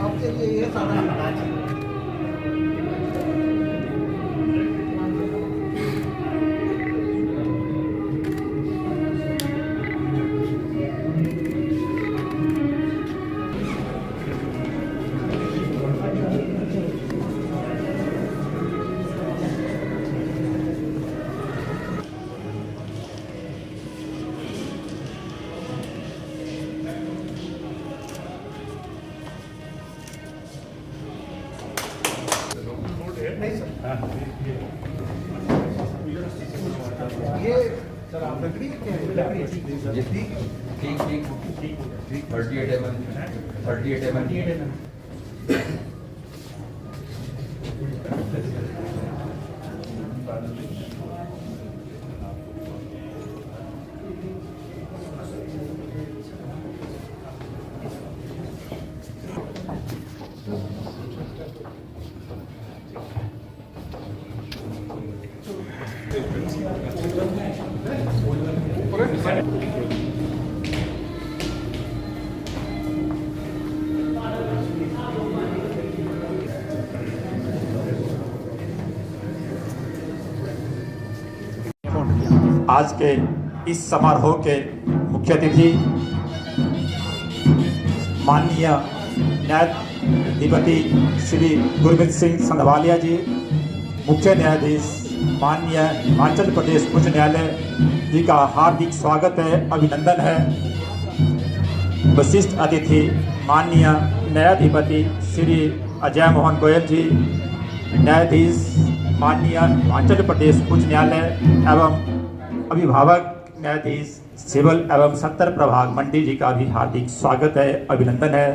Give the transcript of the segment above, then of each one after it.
आपके लिए ये सारा ये सर आप लकड़ी क्या है? लकड़ी ठीक ठीक ठीक ठीक 38 mm आज के इस समारोह के मुख्य अतिथि माननीय न्यायाधिपति श्री गुरमीत सिंह संधवालिया जी, मुख्य न्यायाधीश माननीय हिमाचल प्रदेश उच्च न्यायालय जी का हार्दिक स्वागत है, अभिनंदन है। विशिष्ट अतिथि माननीय न्यायाधिपति श्री अजय मोहन गोयल जी, न्यायाधीश माननीय हिमाचल प्रदेश उच्च न्यायालय एवं अभिभावक न्यायाधीश सिविल एवं सत्र प्रभाग मंडी जी का भी हार्दिक स्वागत है, अभिनंदन है।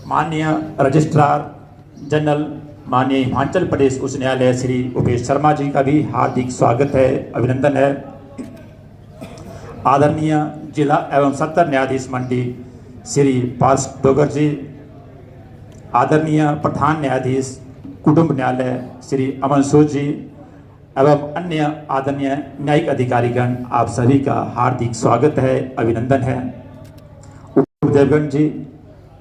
माननीय रजिस्ट्रार जनरल माननीय हिमाचल प्रदेश उच्च न्यायालय श्री उपेश शर्मा जी का भी हार्दिक स्वागत है, अभिनंदन है। आदरणीय जिला एवं सत्र न्यायाधीश मंडी श्री पार्स डोगर जी, आदरणीय प्रधान न्यायाधीश कुटुंब न्यायालय श्री अमन सूद जी एवं अन्य आदरणीय न्यायिक अधिकारीगण, आप सभी का हार्दिक स्वागत है, अभिनंदन है। देवगन जी,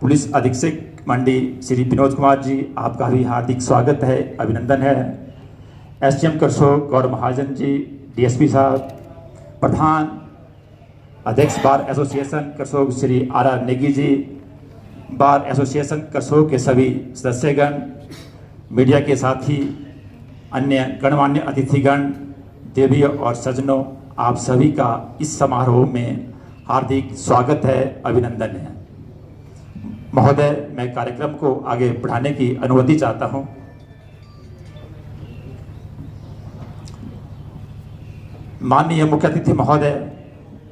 पुलिस अधीक्षक मंडी श्री विनोद कुमार जी, आपका भी हार्दिक स्वागत है, अभिनंदन है। एसडीएम करसोग गौरव महाजन जी, डीएसपी साहब, प्रधान अध्यक्ष bar association Karsog Shri R Negi ji, bar association Karsog के सभी सदस्यगण, मीडिया के साथी, अन्य गणमान्य अतिथिगण, देवियों और सज्जनों, आप सभी का इस समारोह में हार्दिक स्वागत है, अभिनंदन है। महोदय, मैं कार्यक्रम को आगे बढ़ाने की अनुमति चाहता हूं। माननीय मुख्य अतिथि महोदय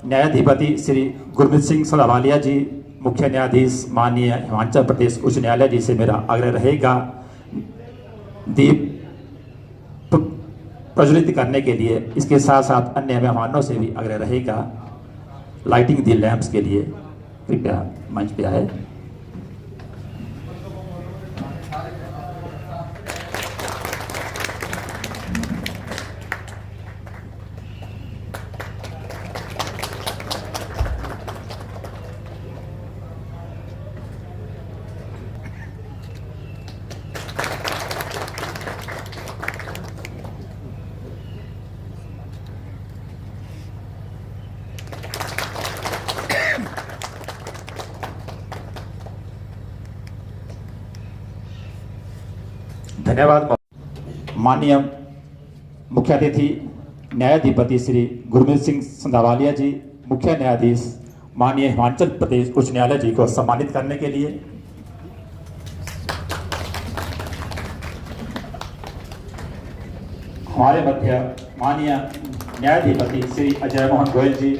न्यायाधिपति श्री गुरमीत सिंह संधवालिया जी, मुख्य न्यायाधीश माननीय हिमाचल प्रदेश उच्च न्यायालय जी से मेरा आग्रह रहेगा दीप प्रज्वलित करने के लिए। इसके साथ साथ अन्य मेहमानों से भी आग्रह रहेगा लाइटिंग दी लैंप्स के लिए कृपया मंच पे आए। धन्यवाद। माननीय मुख्य अतिथि न्यायाधिपति श्री गुरमीत सिंह संधवालिया जी, मुख्य न्यायाधीश माननीय हिमाचल प्रदेश उच्च न्यायालय जी को सम्मानित करने के लिए हमारे मध्य माननीय न्यायाधिपति श्री अजय मोहन गोयल जी,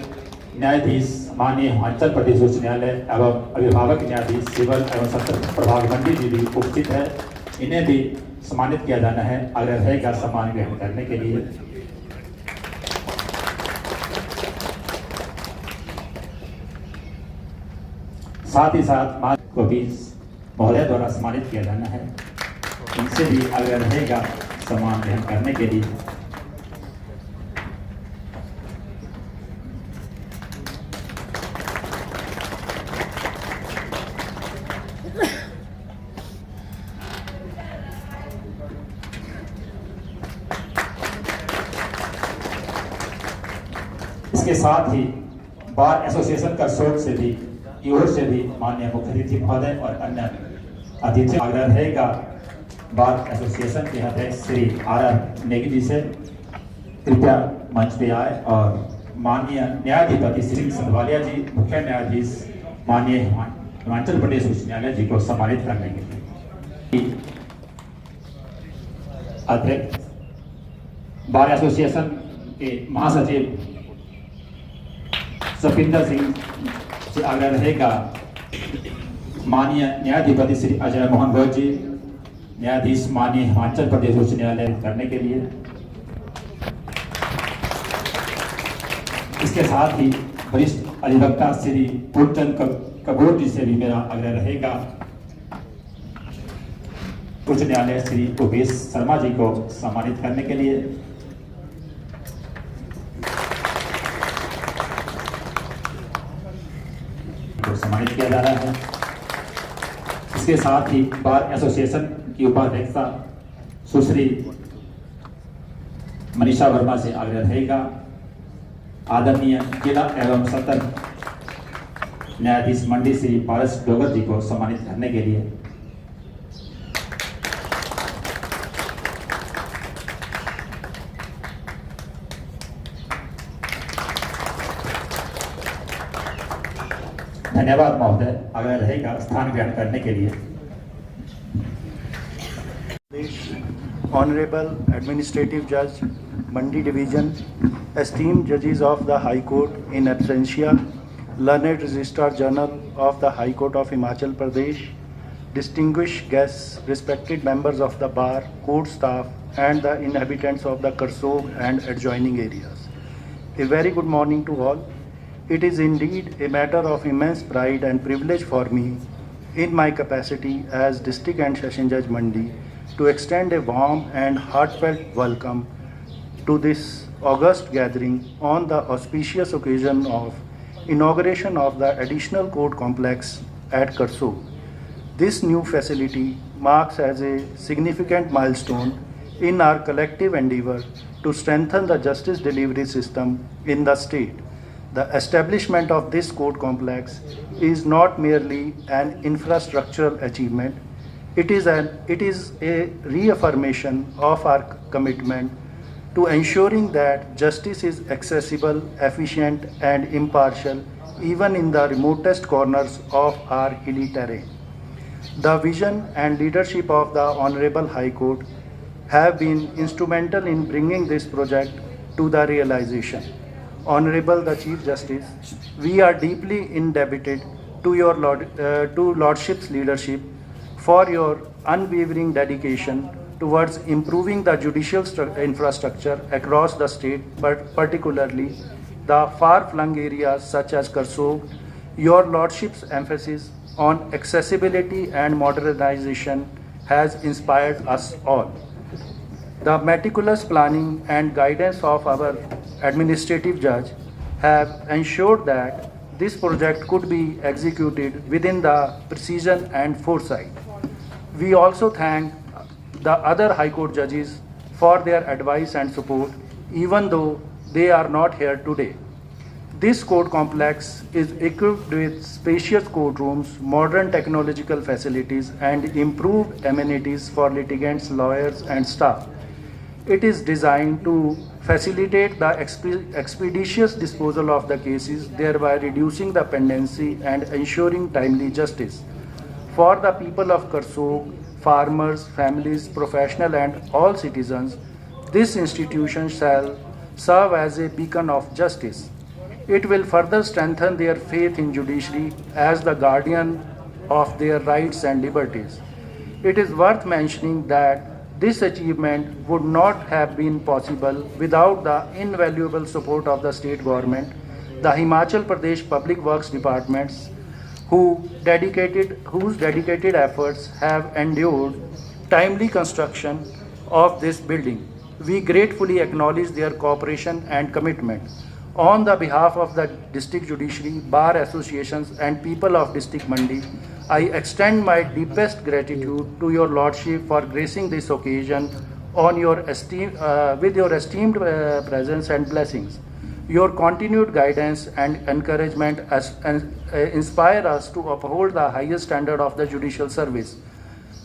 न्यायाधीश माननीय हिमाचल प्रदेश उच्च न्यायालय एवं अभिभावक न्यायाधीश सिविल एवं सत्र प्रभाग मंडी जी भी उपस्थित है, इन्हें भी सम्मानित किया जाना है, आग्रह रहेगा सम्मान ग्रहण करने के लिए। साथ ही साथ मान को भी महोदय द्वारा सम्मानित किया जाना है, इनसे भी आग्रह रहेगा सम्मान ग्रहण करने के लिए। इसके साथ ही बार एसोसिएशन का शोक से भी की ओर से भी माननीय मुख्य अतिथि महोदय और अन्य अतिथि आग्रह रहेगा बार एसोसिएशन के अध्यक्ष श्री आर नेगी जी से कृपया मंच पे आए और माननीय न्यायाधिपति श्री संधवालिया जी, मुख्य न्यायाधीश माननीय हिमाचल प्रदेश उच्च न्यायालय जी को सम्मानित करने के लिए। अध्यक्ष बार एसोसिएशन के महासचिव सफिंदर सिंह से आग्रह रहेगा माननीय न्यायाधिपति श्री अजय मोहन घोष जी, न्यायाधीश माननीय हिमाचल प्रदेश उच्च न्यायालय करने के लिए। इसके साथ ही वरिष्ठ अधिवक्ता श्री पूर्णचंद कपूर जी से भी मेरा आग्रह रहेगा उच्च न्यायालय श्री उपेश शर्मा जी को सम्मानित करने के लिए। सम्मानित किया जा रहा है। इसके साथ ही बार एसोसिएशन की उपाध्यक्षा सुश्री मनीषा वर्मा से आग्रह रहेगा आदरणीय जिला एवं सत्र न्यायाधीश मंडी श्री पारस डोगर जी को सम्मानित करने के लिए। धन्यवाद महोदय, आग्रह रहेगा स्थान ग्रहण करने के लिए। Honorable Administrative Judge, Mandi Division, esteemed judges of the High Court in absentia, learned Registrar General of the High Court of Himachal Pradesh, distinguished guests, respected members of the bar, court staff, and the inhabitants of the Karsog and adjoining areas. A very good morning to all. It is indeed a matter of immense pride and privilege for me, in my capacity as District and Session Judge Mandi, to extend a warm and heartfelt welcome to this august gathering on the auspicious occasion of inauguration of the additional court complex at Karsog. This new facility marks as a significant milestone in our collective endeavor to strengthen the justice delivery system in the state. The establishment of this court complex is not merely an infrastructural achievement, it is a reaffirmation of our commitment to ensuring that justice is accessible, efficient, and impartial even in the remotest corners of our hilly terrain. The vision and leadership of the Honorable High Court have been instrumental in bringing this project to the realization. Honorable the Chief Justice, we are deeply indebted to your Lordship's leadership for your unwavering dedication towards improving the judicial infrastructure across the state, but particularly the far-flung areas such as Karsog. Your Lordship's emphasis on accessibility and modernization has inspired us all. The meticulous planning and guidance of our administrative judge have ensured that this project could be executed within the precision and foresight. We also thank the other High Court judges for their advice and support, even though they are not here today. This court complex is equipped with spacious courtrooms, modern technological facilities, and improved amenities for litigants, lawyers, and staff. It is designed to facilitate the expeditious disposal of the cases, thereby reducing the pendency and ensuring timely justice. For the people of Karsog, farmers, families, professionals, and all citizens, this institution shall serve as a beacon of justice. It will further strengthen their faith in judiciary as the guardian of their rights and liberties. It is worth mentioning that this achievement would not have been possible without the invaluable support of the state government, the Himachal Pradesh Public Works Departments, whose dedicated efforts have endured timely construction of this building. We gratefully acknowledge their cooperation and commitment. On the behalf of the District Judiciary, Bar Associations, and people of District Mandi, I extend my deepest gratitude to your Lordship for gracing this occasion with your esteemed presence and blessings. Your continued guidance and encouragement inspire us to uphold the highest standard of the judicial service.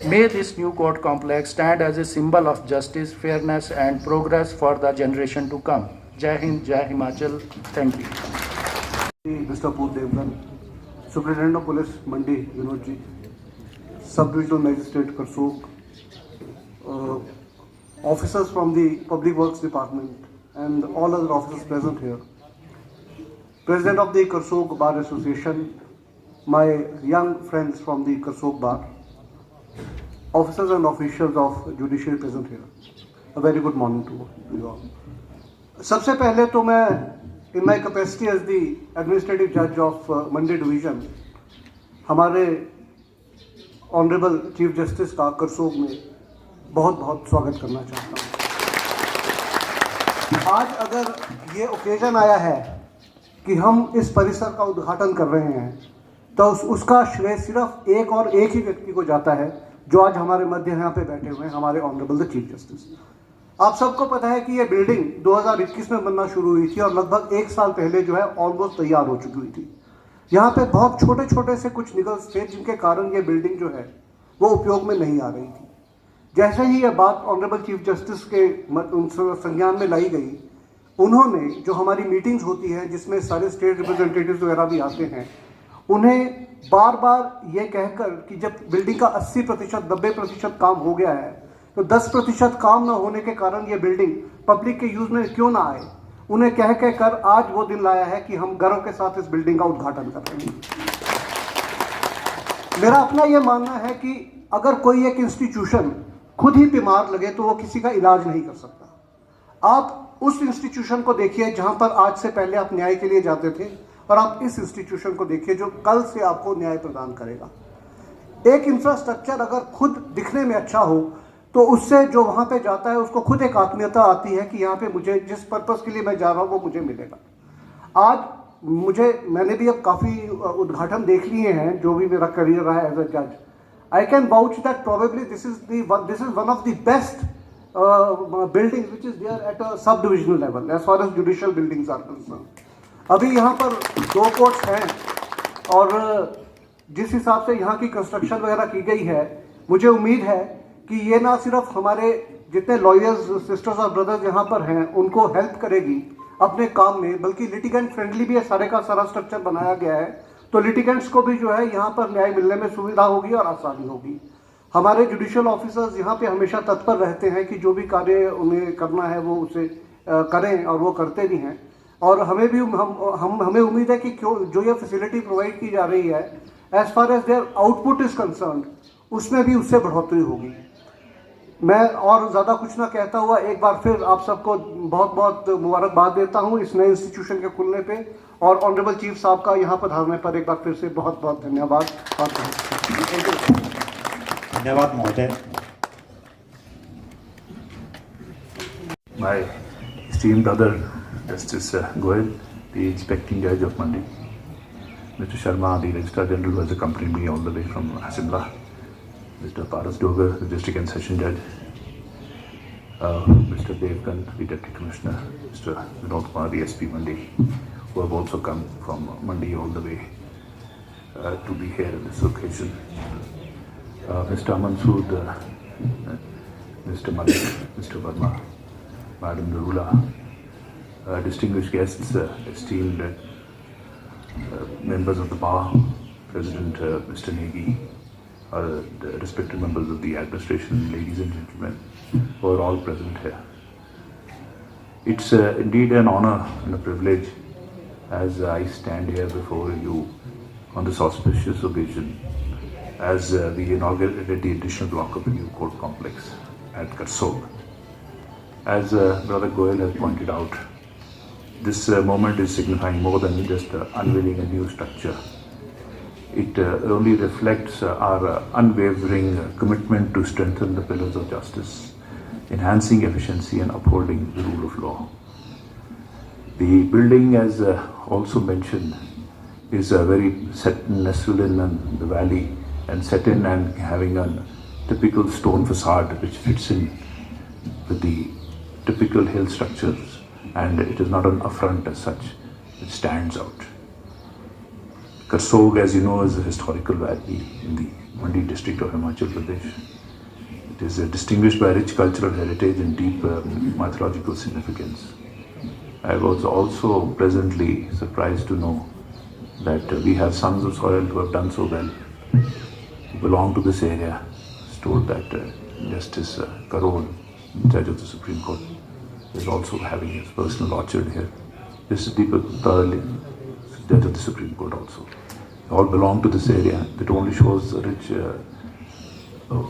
May this new court complex stand as a symbol of justice, fairness, and progress for the generation to come. Jai Hind, Jai Himachal. Thank you. Mr. Poor Devgan, Superintendent of Police Mandi Vinod ji, Sub-Divisional Magistrate Karsog, officers from the Public Works Department, and all other officers present here, President of the Karsog Bar Association, my young friends from the Karsog Bar, officers and officials of judiciary present here, a very good morning to you all. सबसे पहले तो मैं in my capacity as the administrative judge of Mandi division, हमारे honourable chief justice का करसोग में बहुत बहुत स्वागत करना चाहता हूँ। आज अगर ये ओकेजन आया है कि हम इस परिसर का उद्घाटन कर रहे हैं तो उसका श्रेय सिर्फ एक ही व्यक्ति को जाता है जो आज हमारे मध्य यहाँ पे बैठे हुए हैं, हमारे ऑनरेबल द चीफ जस्टिस। आप सबको पता है कि ये बिल्डिंग 2021 में बनना शुरू हुई थी और लगभग 1 साल पहले जो है ऑलमोस्ट तैयार हो चुकी हुई थी। यहाँ पे बहुत छोटे छोटे से कुछ निगल्स थे जिनके कारण ये बिल्डिंग जो है वो उपयोग में नहीं आ रही थी। जैसे ही ये बात ऑनरेबल चीफ जस्टिस के संज्ञान में लाई गई, उन्होंने जो हमारी मीटिंग्स होती हैं जिसमें सारे स्टेट रिप्रेजेंटेटिव्स वगैरह भी आते हैं, उन्हें बार बार ये कहकर कि जब बिल्डिंग का 80% 90% काम हो गया है तो 10% काम न होने के कारण ये बिल्डिंग पब्लिक के यूज में क्यों ना आए, उन्हें कह कर आज वो दिन लाया है कि हम गर्व के साथ इस बिल्डिंग का उद्घाटन कर रहे हैं। मेरा अपना ये मानना है कि अगर कोई एक इंस्टीट्यूशन खुद ही बीमार लगे तो वो किसी का इलाज नहीं कर सकता। आप उस इंस्टीट्यूशन को देखिए जहां पर आज से पहले आप न्याय के लिए जाते थे और आप इस इंस्टीट्यूशन को देखिए जो कल से आपको न्याय प्रदान करेगा। एक इंफ्रास्ट्रक्चर अगर खुद दिखने में अच्छा हो तो उससे जो वहां पे जाता है उसको खुद एक आत्मीयता आती है कि यहाँ पे मुझे जिस पर्पस के लिए मैं जा रहा हूँ वो मुझे मिलेगा। आज मैंने भी अब काफ़ी उद्घाटन देख लिए हैं जो भी मेरा करियर रहा है एज अ जज। I can vouch that probably this is one of the best buildings which is there at a sub-divisional level as far as judicial buildings are concerned. अभी यहाँ पर 2 कोर्ट्स हैं और जिस हिसाब से यहाँ की कंस्ट्रक्शन वगैरह की गई है, मुझे उम्मीद है कि ये ना सिर्फ हमारे जितने लॉयर्स सिस्टर्स और ब्रदर्स यहाँ पर हैं उनको हेल्प करेगी अपने काम में, बल्कि लिटिगेंट फ्रेंडली भी सारे का सारा स्ट्रक्चर बनाया गया है, तो लिटिगेंट्स को भी जो है यहाँ पर न्याय मिलने में सुविधा होगी और आसानी होगी। हमारे जुडिशियल ऑफिसर्स यहाँ पे हमेशा तत्पर रहते हैं कि जो भी कार्य उन्हें करना है वो उसे करें और वो करते भी हैं। और हमें भी हमें उम्मीद है कि जो ये फैसिलिटी प्रोवाइड की जा रही है as far as their output is concerned, उसमें भी उससे बढ़ोतरी होगी। मैं और ज़्यादा कुछ ना कहता हुआ एक बार फिर आप सबको बहुत बहुत मुबारकबाद देता हूँ इस नए इंस्टीट्यूशन के खुलने पे और ऑनरेबल चीफ साहब का यहाँ पधारने पर एक बार फिर से बहुत बहुत धन्यवाद और धन्यवाद महोदय। My esteemed brother, Justice Goel, the inspecting judge of Mandi, Mr. Sharma, the Registrar General, who has accompanied me all the way from Simla, Mr. Paras Dogar, the District and Session Judge, Mr. Devgan, the Deputy Commissioner, Mr. Vinod Kumar, the SP Mandi, who have also come from Mandi all the way to be here on this occasion. Mr. Aman Sood, Mr. Malik, Mr. Verma, Madam Narula, distinguished guests, esteemed members of the bar, President Mr. Negi, the respected members of the administration, ladies and gentlemen, who are all present here. It's indeed an honor and a privilege as I stand here before you on this auspicious occasion as we inaugurated the additional block of the new court complex at Karsog. As Brother Goel has pointed out, this moment is signifying more than just unveiling a new structure. It only reflects our unwavering commitment to strengthen the pillars of justice, enhancing efficiency and upholding the rule of law. The building, as also mentioned, is very nestled in the valley and set in and having a typical stone facade which fits in with the typical hill structures, and it is not an affront as such, it stands out. Karsog, as you know, is a historical valley in the Mandi district of Himachal Pradesh. It is distinguished by rich cultural heritage and deep mythological significance. I was also pleasantly surprised to know that we have sons of soil who have done so well, who belong to this area. It's told that Justice Karol, Judge of the Supreme Court, is also having his personal orchard here. Justice Deepak Gupta, Judge of the Supreme Court also. They all belong to this area. That only shows the rich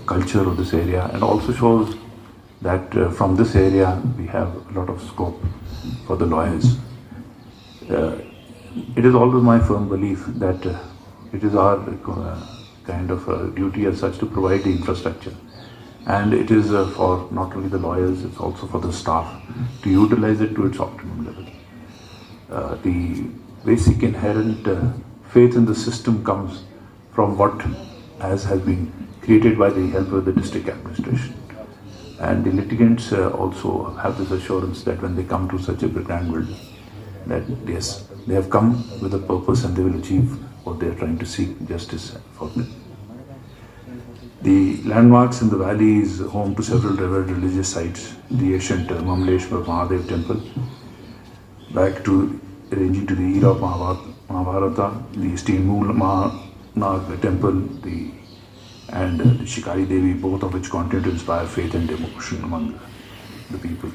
culture of this area, and also shows that from this area we have a lot of scope for the lawyers. It is always my firm belief that it is our kind of duty as such to provide the infrastructure, and it is for not only the lawyers, it's also for the staff to utilize it to its optimum level. The basic inherent faith in the system comes from what has been created by the help of the district administration. And the litigants also have this assurance that when they come to such a grand building, that yes, they have come with a purpose and they will achieve what they are trying to seek, justice for them. The landmarks in the valley is home to several revered religious sites. The ancient Mamleshwar Mahadev temple, back to ranging to the era of Mahabharata, the esteemed Mool temple, and the Shikari Devi, both of which continue to inspire faith and devotion among the people.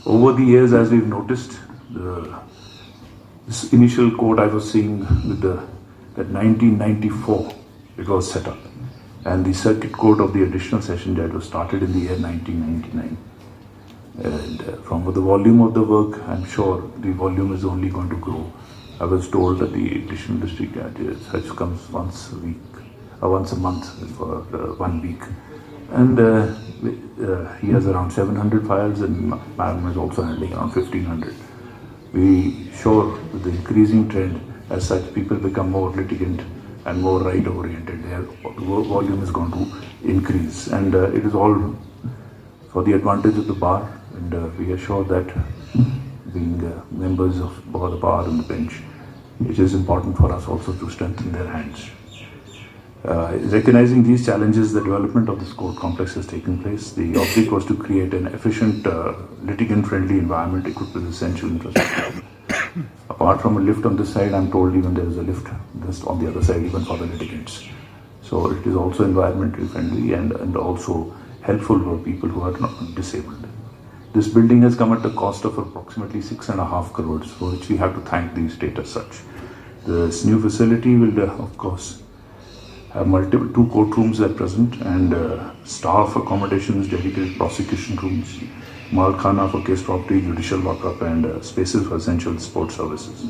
Over the years, as we've noticed, this initial court I was seeing with that 1994, it was set up. And the circuit court of the additional session judge was started in the year 1999. And from the volume of the work, I'm sure the volume is only going to grow. I was told that the additional district judge comes once a month for 1 week. And he has around 700 files, and Madam is also handling around 1500. We sure with the increasing trend, as such, people become more litigant and more right-oriented. Their volume is going to increase, and it is all for the advantage of the bar. And we are sure that being members of the bar and the bench, it is important for us also to strengthen their hands. Recognizing these challenges, the development of this court complex has taken place. The object was to create an efficient, litigant-friendly environment equipped with essential infrastructure. Apart from a lift on this side, I'm told even there is a lift just on the other side, even for the litigants. So it is also environmentally friendly and also helpful for people who are not disabled. This building has come at a cost of approximately 6.5 crores, for which we have to thank the state as such. This new facility will, of course, have multiple 2 courtrooms at present, and staff accommodations, dedicated prosecution rooms, malkhana for case property, judicial lockup, and spaces for essential sports services.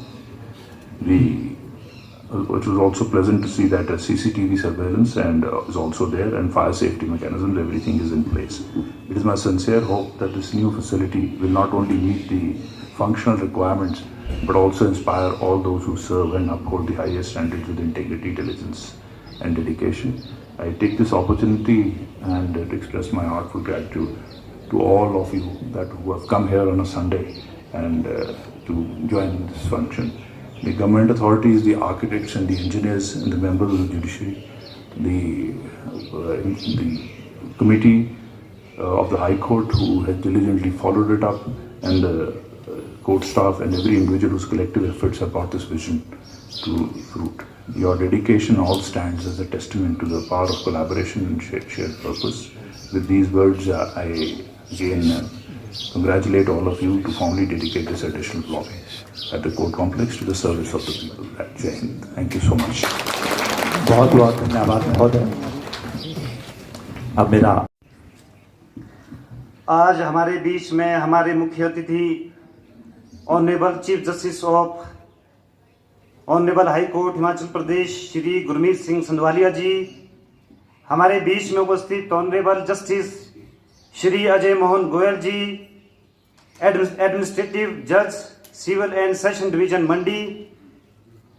It was also pleasant to see that CCTV surveillance is also there, and fire safety mechanisms, everything is in place. It is my sincere hope that this new facility will not only meet the functional requirements, but also inspire all those who serve and uphold the highest standards with integrity, diligence, and dedication. I take this opportunity and to express my heartfelt gratitude to all of you who have come here on a Sunday and to join this function. The government authorities, the architects and the engineers and the members of the judiciary, the committee of the High Court who has diligently followed it up, and the court staff and every individual whose collective efforts have brought this vision to fruit. Your dedication all stands as a testament to the power of collaboration and shared purpose. With these words, I again congratulate all of you to formally dedicate this additional block at the court complex to the service of the people. Jai Hind. Thank you so much. बहुत बहुत धन्यवाद महोदय। अब मेरा आज हमारे बीच में हमारे मुख्य अतिथि honourable chief justice of honourable high court Himachal Pradesh Shri Gurmeet Singh Sandhawalia ji, हमारे बीच में उपस्थित honourable justice Shri Ajay Mohan Goyal ji, administrative जज civil and session division Mandi,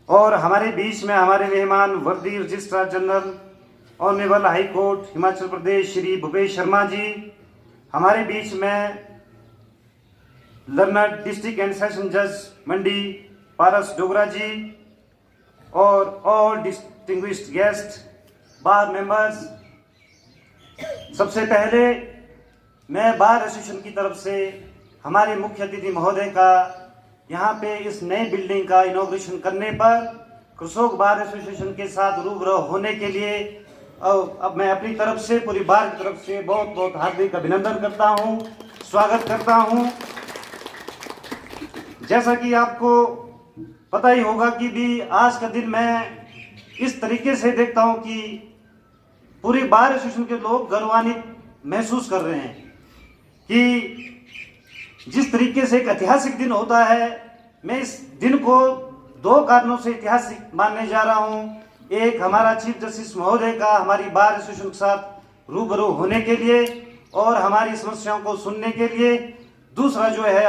और हमारे बीच में हमारे मेहमान वर्दी registrar general honourable high court Himachal Pradesh Shri Bhupesh Sharma ji, हमारे बीच में लर्नर डिस्ट्रिक्ट एंड सेशन जज मंडी पारस डोगरा जी, और ऑल डिस्टिंग्विश्ड गेस्ट, बार मेंबर्स। सबसे पहले मैं बार एसोसिएशन की तरफ से हमारे मुख्य अतिथि महोदय का यहाँ पे इस नए बिल्डिंग का इनॉग्रेशन करने पर कृषक बार एसोसिएशन के साथ रूबरू होने के लिए अब मैं अपनी तरफ से पूरी बार की तरफ से बहुत बहुत हार्दिक अभिनंदन करता हूँ, स्वागत करता हूं। जैसा कि आपको पता ही होगा कि भी आज का दिन मैं इस तरीके से देखता हूं कि पूरे बार एसोसिएशन के लोग गौरवान्वित महसूस कर रहे हैं कि जिस तरीके से एक ऐतिहासिक दिन होता है, मैं इस दिन को दो कारणों से ऐतिहासिक मानने जा रहा हूं। एक, हमारा चीफ जस्टिस महोदय का हमारी बार एसोसिएशन के साथ रूबरू होने के लिए और हमारी समस्याओं को सुनने के लिए। दूसरा जो है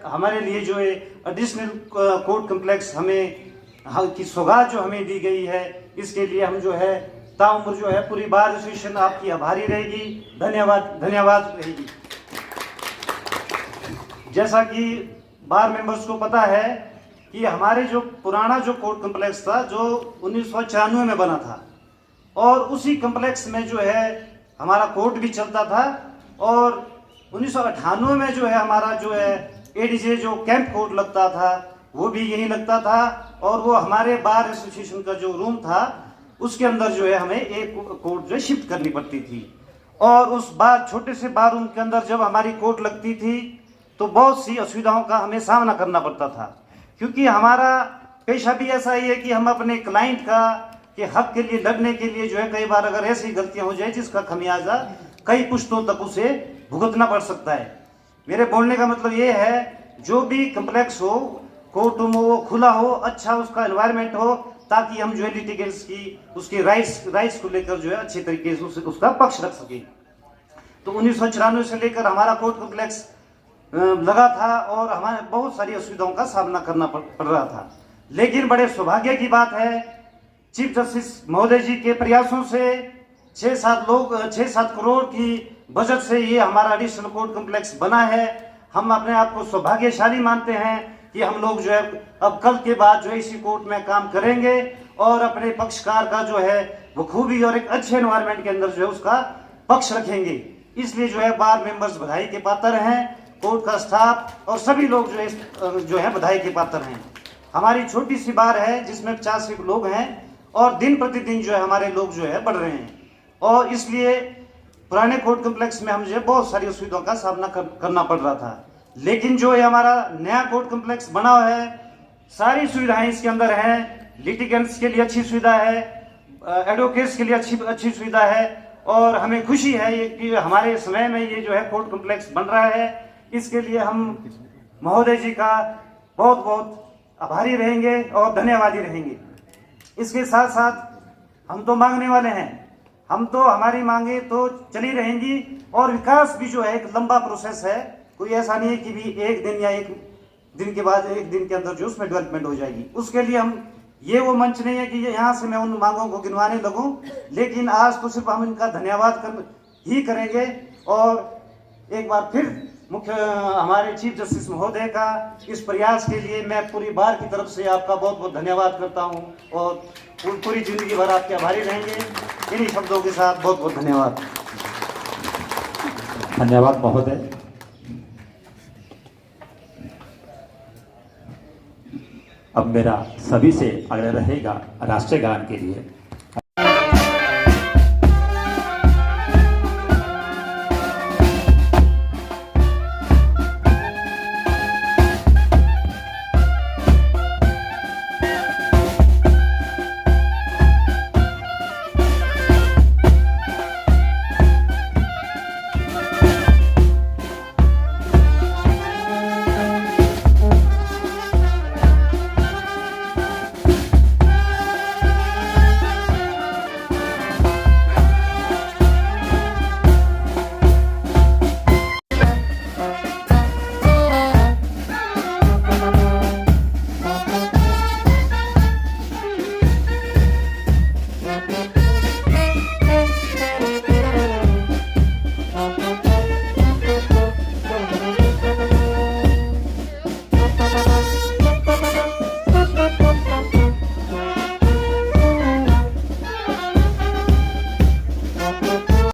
हमारे लिए जो है एडिशनल कोर्ट कम्प्लेक्स हमें की सौगात जो हमें दी गई है, इसके लिए हम जो है ताउम्र जो है पूरी बार एसोसिएशन आपकी आभारी रहेगी। धन्यवाद रहेगी। जैसा कि बार मेंबर्स को पता है कि हमारे जो पुराना जो कोर्ट कम्प्लेक्स था जो 1994 में बना था और उसी कम्प्लेक्स में जो है हमारा कोर्ट भी चलता था और 1998 में जो है हमारा जो है एडीजे जो कैंप कोर्ट लगता था वो भी यही लगता था और वो हमारे बार एसोसिएशन का जो रूम था उसके अंदर जो है हमें एक कोर्ट जो है शिफ्ट करनी पड़ती थी। और उस बार छोटे से बार रूम के अंदर जब हमारी कोर्ट लगती थी तो बहुत सी असुविधाओं का हमें सामना करना पड़ता था, क्योंकि हमारा पेशा भी ऐसा ही है कि हम अपने क्लाइंट के हक के लिए लड़ने के लिए जो है कई बार अगर ऐसी गलतियां हो जाए जिसका खमियाजा कई पुश्तों तक उसे भुगतना पड़ सकता है। मेरे बोलने का मतलब ये है, जो भी कम्प्लेक्स हो, कोर्ट रूम हो, वो खुला हो, अच्छा उसका एनवायरनमेंट हो, ताकि हम जो है लिटिगेंट्स की उसके राइट्स को लेकर जो है अच्छे तरीके से उसका पक्ष रख सके। तो 1994 से लेकर हमारा कोर्ट कम्प्लेक्स लगा था और हमारे बहुत सारी असुविधाओं का सामना करना पड़ रहा था। लेकिन बड़े सौभाग्य की बात है, चीफ जस्टिस महोदय जी के प्रयासों से 6-7 करोड़ की बजट से ये हमारा एडिशनल कोर्ट कम्प्लेक्स बना है। हम अपने आप को सौभाग्यशाली मानते हैं कि हम लोग जो है अब कल के बाद जो है इसी कोर्ट में काम करेंगे और अपने पक्षकार का जो है वो खूबी और एक अच्छे एनवायरनमेंट के अंदर जो है उसका पक्ष रखेंगे। इसलिए जो है बार मेंबर्स बधाई के पात्र हैं, कोर्ट का स्टाफ और सभी लोग जो है बधाई के पात्र हैं। हमारी छोटी सी बार है जिसमें 50 लोग हैं और दिन प्रतिदिन जो है हमारे लोग जो है बढ़ रहे हैं और इसलिए पुराने कोर्ट कम्प्लेक्स में हम जो है बहुत सारी असुविधाओं का सामना करना पड़ रहा था। लेकिन जो है हमारा नया कोर्ट कम्प्लेक्स बना हुआ है, सारी सुविधाएं इसके अंदर हैं। लिटिगेंट्स के लिए अच्छी सुविधा है, एडवोकेट्स के लिए अच्छी सुविधा है और हमें खुशी है ये कि हमारे समय में ये जो है कोर्ट कम्प्लेक्स बन रहा है। इसके लिए हम महोदय जी का बहुत बहुत आभारी रहेंगे और धन्यवादी रहेंगे। इसके साथ साथ हम तो मांगने वाले हैं, हम तो हमारी मांगे तो चली रहेंगी और विकास भी जो है एक लंबा प्रोसेस है। कोई ऐसा नहीं है कि भी एक दिन या एक दिन के बाद एक दिन के अंदर जो उसमें डेवलपमेंट हो जाएगी। उसके लिए हम ये वो मंच नहीं है कि यहाँ से मैं उन मांगों को गिनवाने लगूं, लेकिन आज तो सिर्फ हम इनका धन्यवाद ही करेंगे। और एक बार फिर हमारे चीफ जस्टिस महोदय का इस प्रयास के लिए मैं पूरी बार की तरफ से आपका बहुत बहुत धन्यवाद करता हूं और पूरी जिंदगी भर आपके आभारी रहेंगे। इन्हीं शब्दों के साथ बहुत बहुत धन्यवाद। धन्यवाद महोदय। अब मेरा सभी से आग्रह रहेगा राष्ट्रीय गान के लिए